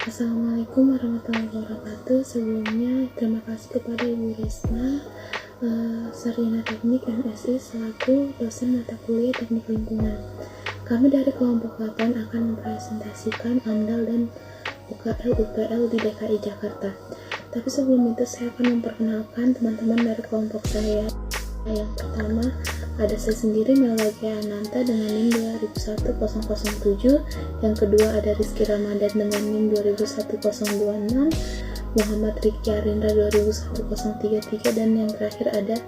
Assalamualaikum warahmatullahi wabarakatuh. Sebelumnya terima kasih kepada Ibu Risma Sarjana Teknik MSI selaku dosen mata kuliah Teknik Lingkungan. Kami dari kelompok 8 akan mempresentasikan AMDAL dan UKL-UPL di DKI Jakarta. Tapi sebelum itu saya akan memperkenalkan teman-teman dari kelompok saya. Yang pertama ada saya sendiri, Melagi Ananta dengan NIM 201007. Yang kedua ada Rizky Ramadan dengan NIM 21026, Muhammad Riki Arindra 21033, dan yang terakhir ada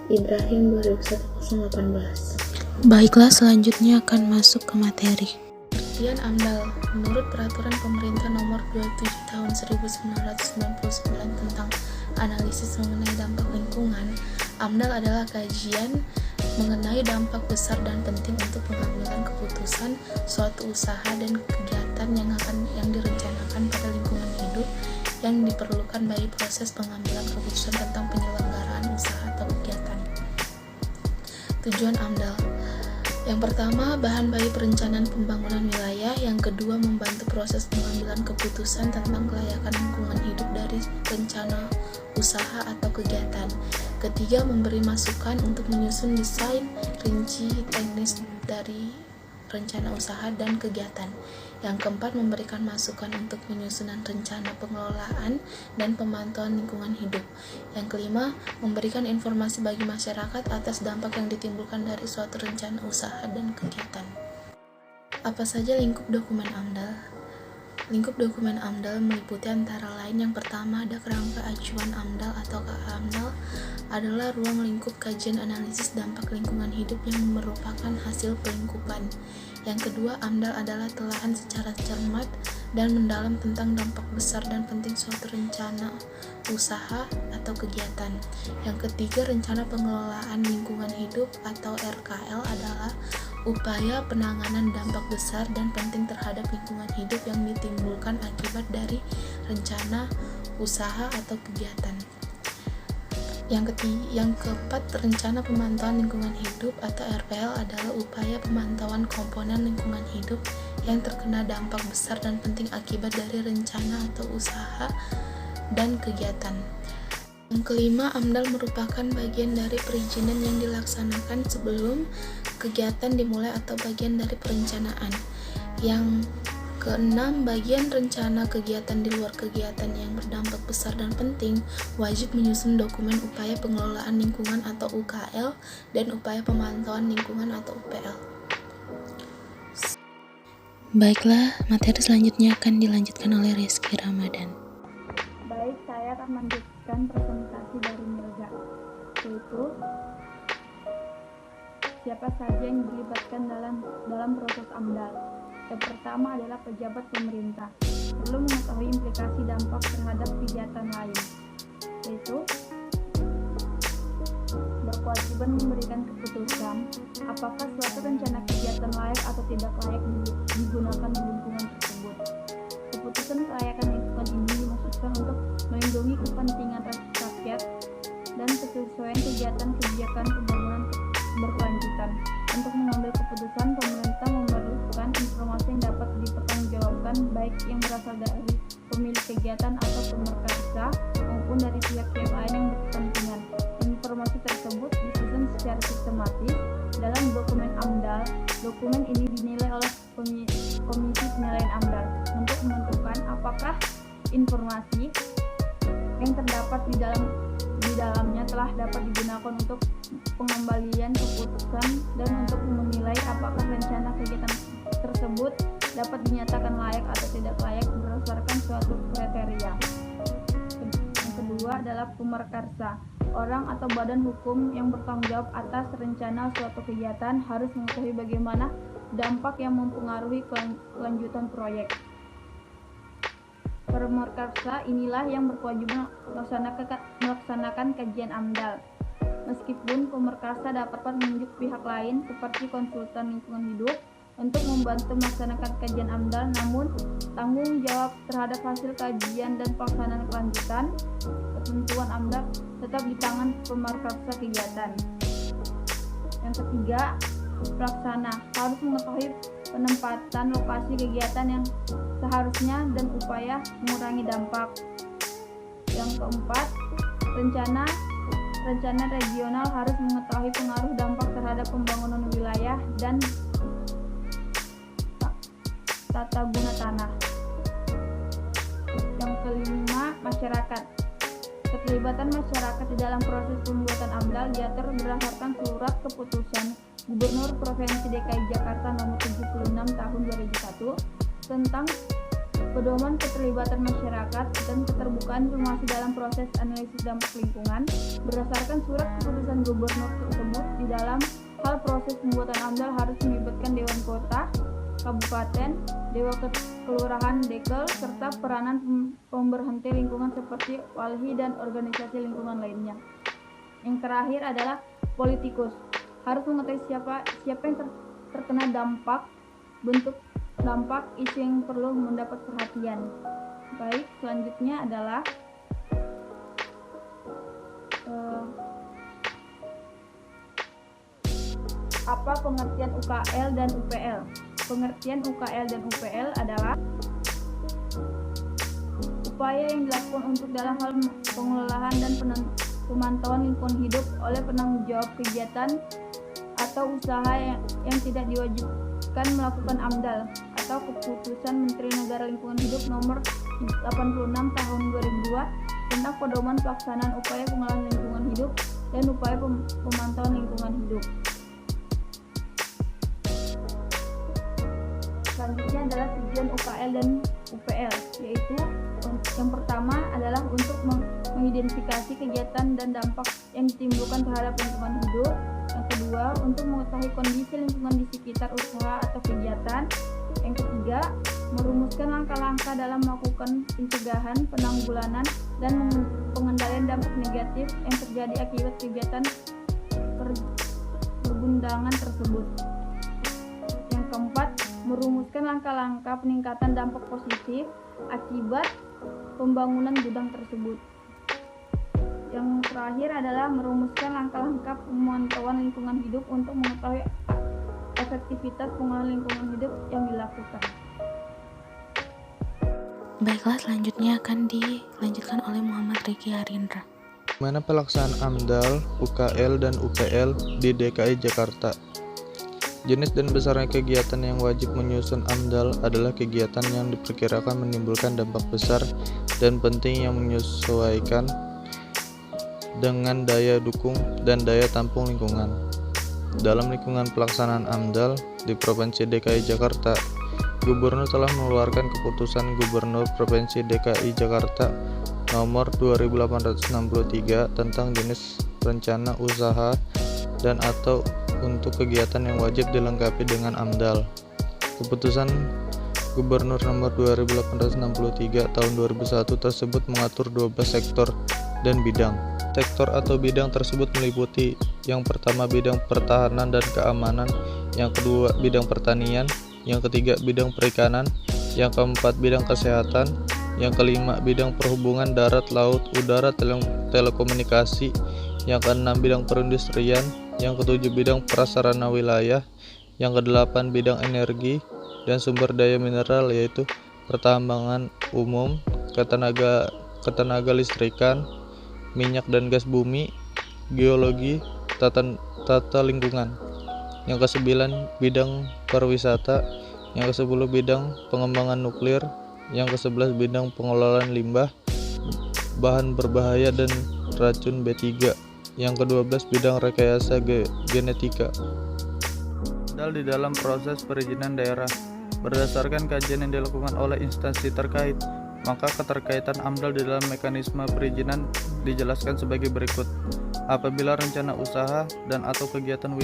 Ibrahim 21018. Baiklah, selanjutnya akan masuk ke materi. Pengertian AMDAL. Menurut Peraturan Pemerintah Nomor 27 Tahun 1999 tentang analisis mengenai dampak lingkungan, AMDAL adalah kajian mengenai dampak besar dan penting untuk pengambilan keputusan suatu usaha dan kegiatan yang direncanakan pada lingkungan hidup yang diperlukan bagi proses pengambilan keputusan tentang penyelenggaraan usaha atau kegiatan. Tujuan AMDAL: yang pertama, bahan bagi perencanaan pembangunan wilayah. Yang kedua, membantu proses pengambilan keputusan tentang kelayakan lingkungan hidup dari rencana usaha atau kegiatan. Ketiga, memberi masukan untuk menyusun desain rinci teknis dari rencana usaha dan kegiatan. Yang keempat, memberikan masukan untuk penyusunan rencana pengelolaan dan pemantauan lingkungan hidup. Yang kelima, memberikan informasi bagi masyarakat atas dampak yang ditimbulkan dari suatu rencana usaha dan kegiatan. Apa saja lingkup dokumen AMDAL? Lingkup dokumen AMDAL meliputi antara lain: yang pertama ada kerangka acuan AMDAL atau KAMDAL adalah ruang lingkup kajian analisis dampak lingkungan hidup yang merupakan hasil pelingkupan. Yang kedua, AMDAL adalah telahan secara cermat dan mendalam tentang dampak besar dan penting suatu rencana usaha atau kegiatan. Yang ketiga, rencana pengelolaan lingkungan hidup atau RKL adalah upaya penanganan dampak besar dan penting terhadap lingkungan hidup yang ditimbulkan akibat dari rencana usaha atau kegiatan. Yang keempat, rencana pemantauan lingkungan hidup atau RPL adalah upaya pemantauan komponen lingkungan hidup yang terkena dampak besar dan penting akibat dari rencana atau usaha dan kegiatan. Yang kelima, AMDAL merupakan bagian dari perizinan yang dilaksanakan sebelum kegiatan dimulai atau bagian dari perencanaan. Yang keenam, bagian rencana kegiatan di luar kegiatan yang berdampak besar dan penting wajib menyusun dokumen upaya pengelolaan lingkungan atau UKL dan upaya pemantauan lingkungan atau UPL. Baiklah, materi selanjutnya akan dilanjutkan oleh Rizky Ramadan. Baik, saya akan melanjutkan presentasi dari Milga, yaitu siapa saja yang dilibatkan dalam proses AMDAL. Yang pertama adalah pejabat pemerintah, perlu mengetahui implikasi dampak terhadap kegiatan lain, yaitu berkewajiban memberikan keputusan apakah suatu rencana kegiatan layak atau tidak layak digunakan di lingkungan tersebut. Keputusan kelayakan lingkungan ini dimaksudkan untuk melindungi kepentingan rakyat dan kesesuaian kegiatan pembangunan berkelanjutan. Untuk mengambil keputusan, pemerintah memerlukan informasi yang dapat dipertanggungjawabkan, baik yang berasal dari pemilik kegiatan atau pemerkarsa maupun dari pihak-pihak lain yang berkepentingan. Informasi tersebut disusun secara sistematis dalam dokumen AMDAL. Dokumen ini dinilai oleh Komisi Penilaian AMDAL untuk menentukan apakah informasi yang terdapat di dalamnya telah dapat digunakan untuk pengembalian keputusan dan untuk menilai apakah rencana kegiatan tersebut dapat dinyatakan layak atau tidak layak berdasarkan suatu kriteria. Yang kedua adalah pemerkarsa. Orang atau badan hukum yang bertanggung jawab atas rencana suatu kegiatan harus mengetahui bagaimana dampak yang mempengaruhi kelanjutan proyek. Pemerkarsa inilah yang berkewajiban melaksanakan kajian AMDAL. Meskipun pemerkarsa dapat menunjuk pihak lain seperti konsultan lingkungan hidup untuk membantu melaksanakan kajian AMDAL, namun tanggung jawab terhadap hasil kajian dan pelaksanaan kelanjutan ketentuan AMDAL tetap di tangan pemerkarsa kegiatan. Yang ketiga, pelaksana harus mengetahui penempatan lokasi kegiatan yang seharusnya dan upaya mengurangi dampak. Yang keempat, rencana regional harus mengetahui pengaruh dampak terhadap pembangunan wilayah dan tata guna tanah. Yang kelima, masyarakat. Keterlibatan masyarakat di dalam proses pembuatan AMDAL diatur berdasarkan surat keputusan Gubernur Provinsi DKI Jakarta nomor 76 tahun 2001 tentang pedoman keterlibatan masyarakat dan keterbukaan informasi dalam proses analisis dampak lingkungan. Berdasarkan surat keputusan gubernur tersebut, di dalam hal proses pembuatan AMDAL harus melibatkan Dewan Kota, Kabupaten, Dewa Kelurahan, Dekel, serta peranan pemberhenti lingkungan seperti walhi dan organisasi lingkungan lainnya. Yang terakhir adalah politikus. Harus mengetahui siapa yang terkena dampak, bentuk dampak, isu yang perlu mendapat perhatian. Baik, selanjutnya adalah apa pengertian UKL dan UPL? Pengertian UKL dan UPL adalah upaya yang dilakukan untuk dalam hal pengelolaan dan pemantauan lingkungan hidup oleh penanggung jawab kegiatan atau usaha yang tidak diwajibkan melakukan AMDAL atau Keputusan Menteri Negara Lingkungan Hidup nomor 86 tahun 2002 tentang pedoman pelaksanaan upaya pengelolaan lingkungan hidup dan upaya pemantauan lingkungan hidup. Selanjutnya adalah tujuan UKL dan UPL, yaitu yang pertama adalah untuk mengidentifikasi kegiatan dan dampak yang ditimbulkan terhadap lingkungan hidup. Yang kedua, untuk mengetahui kondisi lingkungan di sekitar usaha atau kegiatan. Yang ketiga, merumuskan langkah-langkah dalam melakukan pencegahan, penanggulangan, dan pengendalian dampak negatif yang terjadi akibat kegiatan pergundangan tersebut. Yang keempat, merumuskan langkah-langkah peningkatan dampak positif akibat pembangunan gudang tersebut. Yang terakhir adalah merumuskan langkah-langkah pemantauan lingkungan hidup untuk mengetahui efektivitas pengelolaan lingkungan hidup yang dilakukan. Baiklah, selanjutnya akan dilanjutkan oleh Muhammad Riki Harindra. Bagaimana pelaksanaan AMDAL, UKL, dan UPL di DKI Jakarta? Jenis dan besarnya kegiatan yang wajib menyusun AMDAL adalah kegiatan yang diperkirakan menimbulkan dampak besar dan penting yang menyesuaikan dengan daya dukung dan daya tampung lingkungan. Dalam lingkungan pelaksanaan AMDAL di Provinsi DKI Jakarta, Gubernur telah mengeluarkan Keputusan Gubernur Provinsi DKI Jakarta nomor 2863 tentang jenis rencana usaha dan atau untuk kegiatan yang wajib dilengkapi dengan AMDAL. Keputusan Gubernur nomor 2863 tahun 2001 tersebut mengatur 12 sektor dan bidang. Sektor atau bidang tersebut meliputi yang pertama bidang pertahanan dan keamanan, yang kedua bidang pertanian, yang ketiga bidang perikanan, yang keempat bidang kesehatan, yang kelima bidang perhubungan darat, laut, udara, telekomunikasi, yang keenam bidang perindustrian, yang ketujuh bidang prasarana wilayah, yang kedelapan bidang energi dan sumber daya mineral yaitu pertambangan umum, ketenaga listrikan, minyak dan gas bumi, geologi, tata lingkungan. Yang ke-9 bidang pariwisata, yang ke-10 bidang pengembangan nuklir, yang ke-11 bidang pengelolaan limbah, bahan berbahaya dan racun B3, yang ke-12 bidang rekayasa genetika. AMDAL di dalam proses perizinan daerah. Berdasarkan kajian yang dilakukan oleh instansi terkait, maka keterkaitan AMDAL di dalam mekanisme perizinan dijelaskan sebagai berikut. Apabila rencana usaha dan atau kegiatan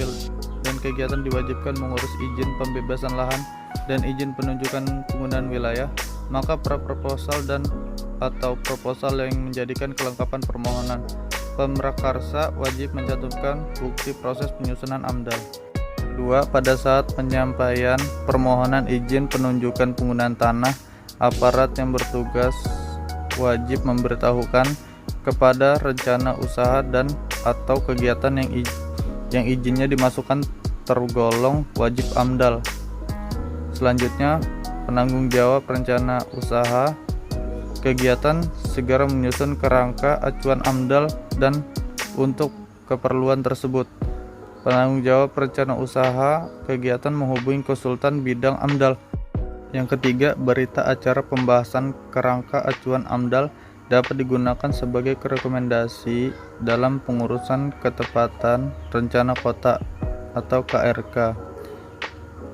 dan kegiatan diwajibkan mengurus izin pembebasan lahan dan izin penunjukan penggunaan wilayah, maka praproposal dan atau proposal yang menjadikan kelengkapan permohonan pemrakarsa wajib mencantumkan bukti proses penyusunan AMDAL. Kedua, pada saat penyampaian permohonan izin penunjukan penggunaan tanah, aparat yang bertugas wajib memberitahukan kepada rencana usaha dan atau kegiatan yang izinnya dimasukkan tergolong wajib AMDAL. Selanjutnya, penanggung jawab rencana usaha kegiatan segera menyusun kerangka acuan AMDAL dan untuk keperluan tersebut, penanggung jawab rencana usaha kegiatan menghubungi konsultan bidang AMDAL. Yang ketiga, berita acara pembahasan kerangka acuan AMDAL dapat digunakan sebagai rekomendasi dalam pengurusan ketepatan rencana kota atau KRK,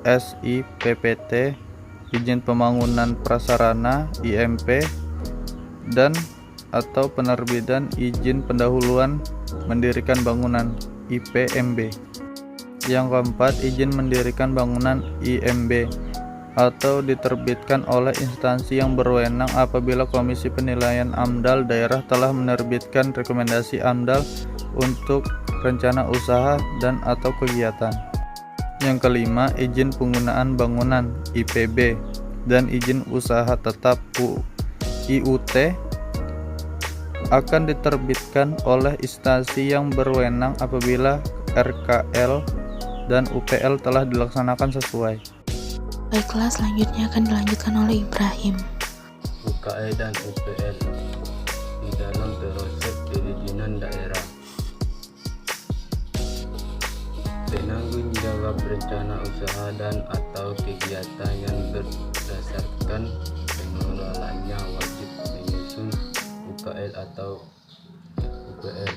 SIPPT, izin pembangunan prasarana IMP, dan atau penerbitan izin pendahuluan mendirikan bangunan IPMB. Yang keempat, izin mendirikan bangunan IMB atau diterbitkan oleh instansi yang berwenang apabila Komisi Penilaian AMDAL daerah telah menerbitkan rekomendasi AMDAL untuk rencana usaha dan atau kegiatan. Yang kelima, izin penggunaan bangunan IPB dan izin usaha tetap IUT akan diterbitkan oleh instansi yang berwenang apabila RKL dan UPL telah dilaksanakan sesuai. Baiklah, selanjutnya akan dilanjutkan oleh Ibrahim. UKL dan UPL di dalam proses perizinan daerah. Penanggung jawab rencana usaha dan atau kegiatan yang berdasarkan pengelolaannya wajib menyusun UKL atau UPL.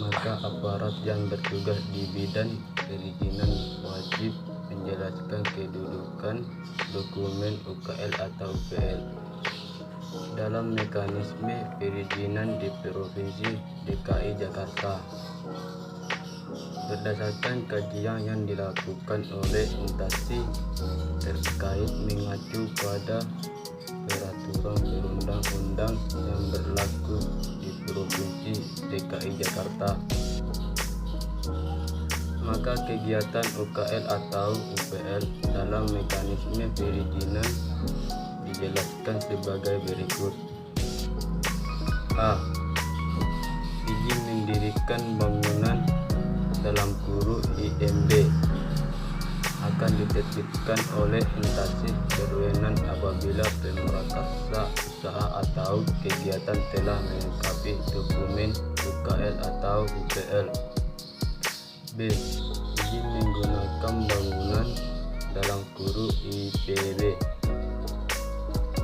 Maka aparat yang bertugas di bidang perizinan wajib menjelaskan kedudukan dokumen UKL atau UPL dalam mekanisme perizinan di Provinsi DKI Jakarta. Berdasarkan kajian yang dilakukan oleh instansi terkait mengacu pada peraturan perundang-undang yang berlaku di Provinsi DKI Jakarta, maka kegiatan UKL atau UPL dalam mekanisme perizinan dijelaskan sebagai berikut. A. Izin mendirikan bangunan dalam kurung IMB akan diterbitkan oleh instansi berwenang apabila pemrakarsa usaha atau kegiatan telah melengkapi dokumen UKL atau UPL. B. Izin menggunakan bangunan dalam kurung IPB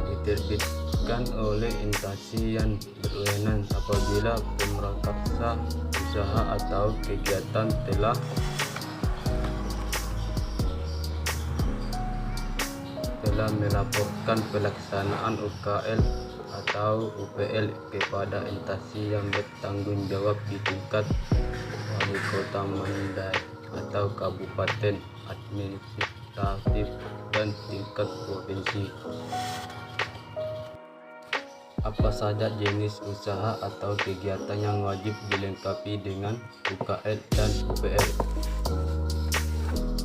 diterbitkan oleh instansi yang berwenang apabila pemrakarsa usaha atau kegiatan telah melaporkan pelaksanaan UKL atau UPL kepada instansi yang bertanggung jawab di tingkat wali kota mandai atau kabupaten administratif dan tingkat provinsi. Apa saja jenis usaha atau kegiatan yang wajib dilengkapi dengan UKL dan UPL?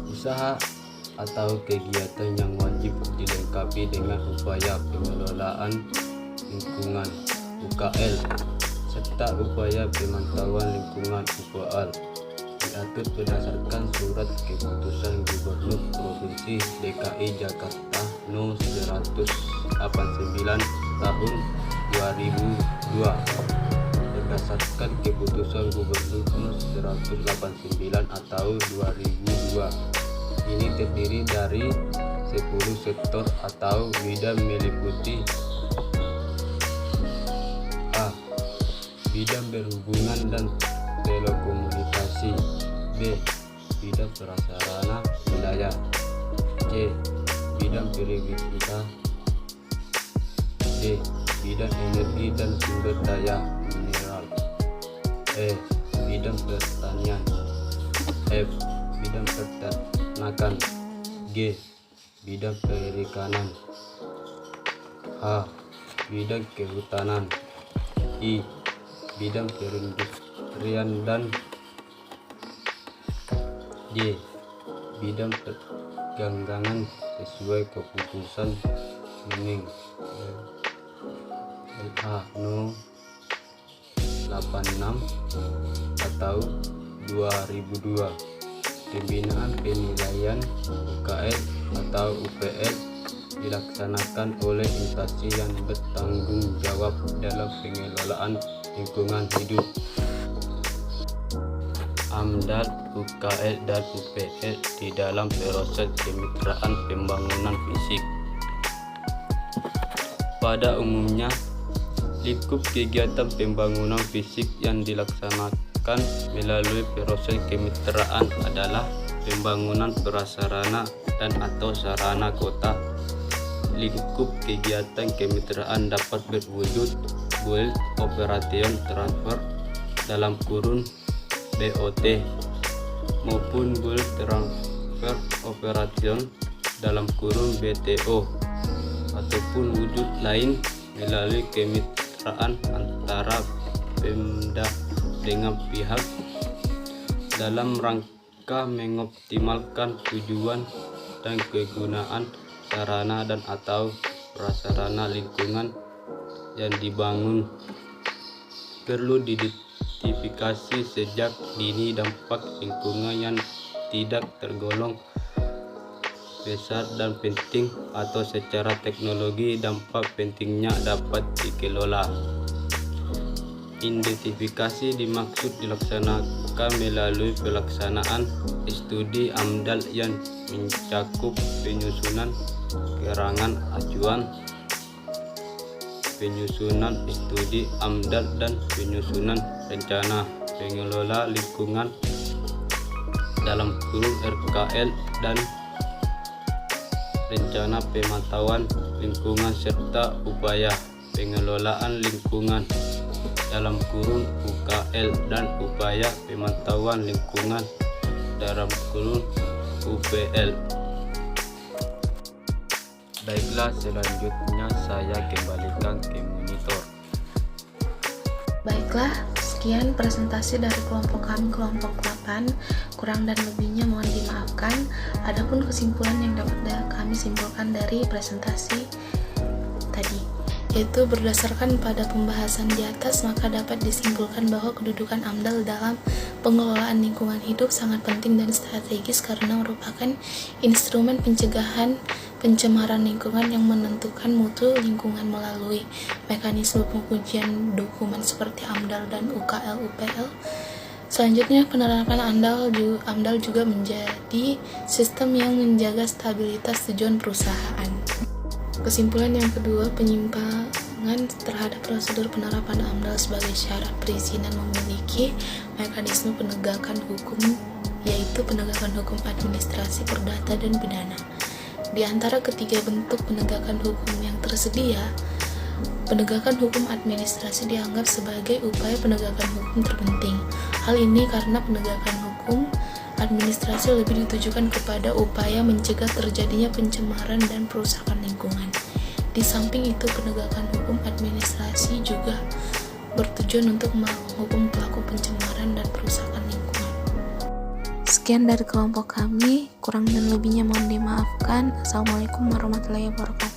Usaha atau kegiatan yang wajib dilengkapi dengan upaya pengelolaan lingkungan UKL serta upaya pemantauan lingkungan UPL diatur berdasarkan surat keputusan Gubernur Provinsi DKI Jakarta No. 189 tahun 2002. Berdasarkan keputusan Gubernur No. 189 atau 2002, ini terdiri dari 10 sektor atau bidang meliputi: A. Bidang berhubungan dan telekomunikasi. B. Bidang prasarana wilayah. C. Bidang pariwisata. D. Bidang energi dan sumber daya mineral. E. Bidang pertanian. F. Bidang peternakan. G. Bidang perikanan. H. Bidang kehutanan. I. Bidang perindustrian dan J. Bidang perdagangan sesuai keputusan Mining LH No. 86 atau 2002 Pembinaan penilaian UKL atau UPL dilaksanakan oleh instansi yang bertanggung jawab dalam pengelolaan lingkungan hidup. AMDAL, UKL, dan UPL di dalam proses kemitraan pembangunan fisik. Pada umumnya, lingkup kegiatan pembangunan fisik yang dilaksanakan melalui proses kemitraan adalah pembangunan prasarana dan atau sarana kota. Lingkup kegiatan kemitraan dapat berwujud Build Operation Transfer dalam kurun BOT maupun Build Transfer Operation dalam kurun BTO, ataupun wujud lain melalui kemitraan antara Pemda dengan pihak dalam rangka mengoptimalkan tujuan dan kegunaan sarana dan atau prasarana lingkungan yang dibangun. Perlu diidentifikasi sejak dini dampak lingkungan yang tidak tergolong besar dan penting, atau secara teknologi dampak pentingnya dapat dikelola. Identifikasi dimaksud dilaksanakan melalui pelaksanaan studi AMDAL yang mencakup penyusunan keterangan acuan, penyusunan studi AMDAL, dan penyusunan rencana pengelola lingkungan dalam kurun RKL dan rencana pemantauan lingkungan serta upaya pengelolaan lingkungan dalam kurun UKL dan upaya pemantauan lingkungan dalam kurun UPL. Baiklah, selanjutnya saya kembalikan ke monitor. Baiklah, sekian presentasi dari kelompok kami, kelompok 8. Kurang dan lebihnya mohon dimaafkan. Adapun kesimpulan yang dapat kami simpulkan dari presentasi tadi, yaitu berdasarkan pada pembahasan di atas, maka dapat disimpulkan bahwa kedudukan AMDAL dalam pengelolaan lingkungan hidup sangat penting dan strategis karena merupakan instrumen pencegahan pencemaran lingkungan yang menentukan mutu lingkungan melalui mekanisme pengujian dokumen seperti AMDAL dan UKL UPL. Selanjutnya, penerapan AMDAL juga menjadi sistem yang menjaga stabilitas tujuan perusahaan. Kesimpulan yang kedua, penyimpangan terhadap prosedur penerapan AMDAL sebagai syarat perizinan memiliki mekanisme penegakan hukum, yaitu penegakan hukum administrasi, perdata, dan pidana. Di antara ketiga bentuk penegakan hukum yang tersedia, penegakan hukum administrasi dianggap sebagai upaya penegakan hukum terpenting. Hal ini karena penegakan hukum administrasi lebih ditujukan kepada upaya mencegah terjadinya pencemaran dan perusakan lingkungan. Di samping itu, penegakan hukum administrasi juga bertujuan untuk menghukum pelaku pencemaran dan perusakan lingkungan. Sekian dari kelompok kami, kurang dan lebihnya mohon dimaafkan. Assalamualaikum warahmatullahi wabarakatuh.